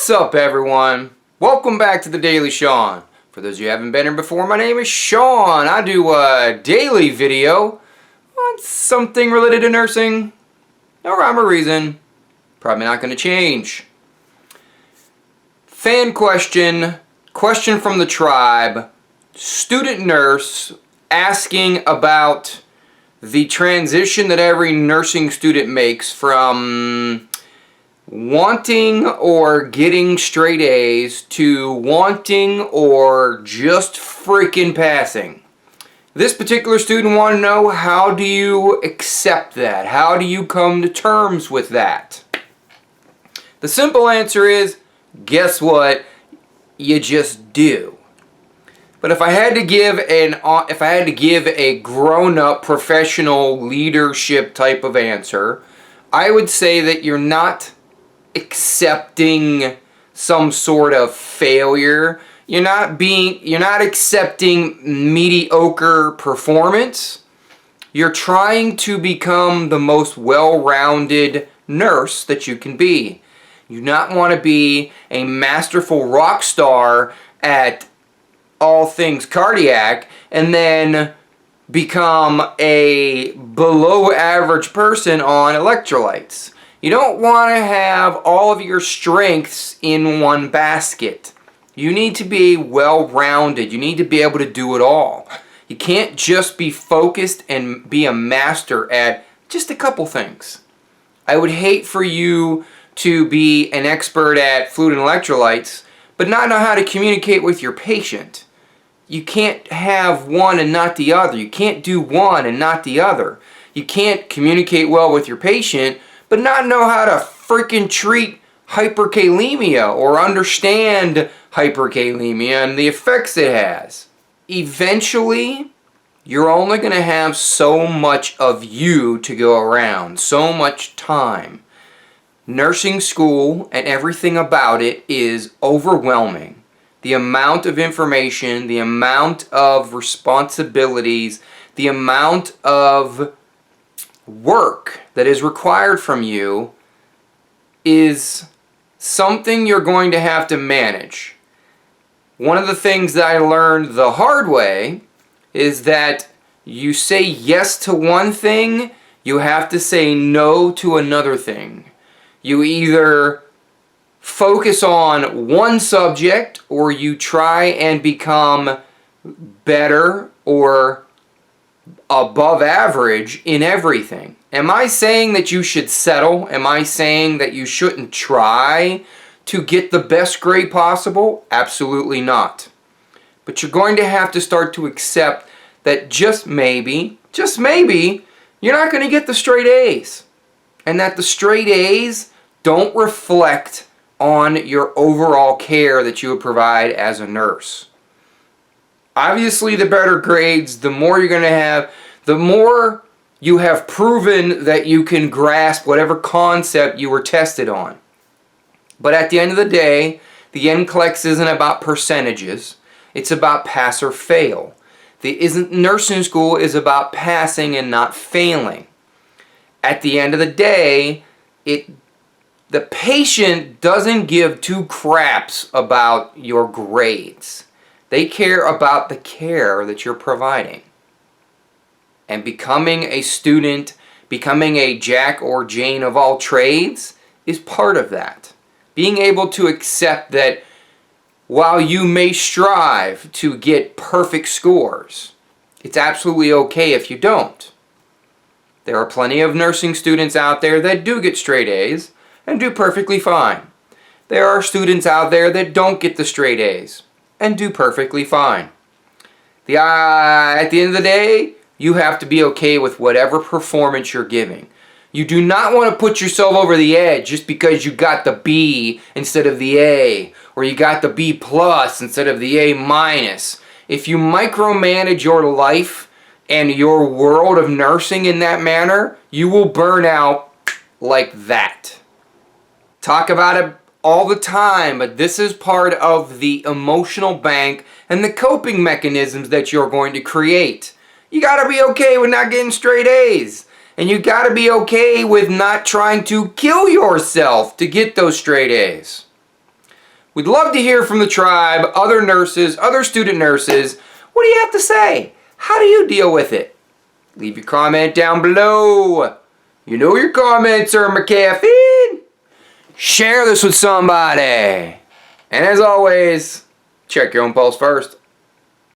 What's up, everyone? Welcome back to the Daily Sean. For those of you who haven't been here before, my name is Sean. I do a daily video on something related to nursing. No rhyme or reason. Probably not going to change. Fan question from the tribe. Student nurse asking about the transition that every nursing student makes from wanting or getting straight A's to wanting or just freaking passing. This particular student wanted to know, how do you accept that? How do you come to terms with that? The simple answer is, guess what? You just do. But if I had to give a grown-up professional leadership type of answer, I would say that you're not accepting some sort of failure. You're not accepting mediocre performance. You're trying to become the most well-rounded nurse that you can be. You do not want to be a masterful rock star at all things cardiac and then become a below average person on electrolytes. You don't want to have all of your strengths in one basket. You need to be well-rounded. You need to be able to do it all. You can't just be focused and be a master at just a couple things. I would hate for you to be an expert at fluid and electrolytes, but not know how to communicate with your patient. You can't have one and not the other. You can't do one and not the other. You can't communicate well with your patient, but not know how to freaking treat hyperkalemia or understand hyperkalemia and the effects it has. Eventually, you're only going to have so much of you to go around, so much time. Nursing school and everything about it is overwhelming. The amount of information, the amount of responsibilities, the amount of work that is required from you is something you're going to have to manage. One of the things that I learned the hard way is that you say yes to one thing, you have to say no to another thing. You either focus on one subject or you try and become better or above average in everything. Am I saying that you should settle? Am I saying that you shouldn't try to get the best grade possible? Absolutely not. But you're going to have to start to accept that just maybe, you're not going to get the straight A's. And that the straight A's don't reflect on your overall care that you would provide as a nurse. Obviously, the better grades, the more you're going to have, the more you have proven that you can grasp whatever concept you were tested on. But at the end of the day, the NCLEX isn't about percentages. It's about pass or fail. Nursing school is about passing and not failing. At the end of the day, the patient doesn't give two craps about your grades. They care about the care that you're providing. And becoming a student, becoming a Jack or Jane of all trades is part of that. Being able to accept that while you may strive to get perfect scores, it's absolutely okay if you don't. There are plenty of nursing students out there that do get straight A's and do perfectly fine. There are students out there that don't get the straight A's and do perfectly fine. At the end of the day, you have to be okay with whatever performance you're giving. You do not want to put yourself over the edge just because you got the B instead of the A, or you got the B plus instead of the A minus. If you micromanage your life and your world of nursing in that manner, you will burn out like that. Talk about it all the time, but this is part of the emotional bank and the coping mechanisms that you're going to create. You gotta be okay with not getting straight A's. And you gotta be okay with not trying to kill yourself to get those straight A's. We'd love to hear from the tribe, other nurses, other student nurses. What do you have to say? How do you deal with it? Leave your comment down below. You know your comments are my caffeine. Share this with somebody. And as always, check your own pulse first.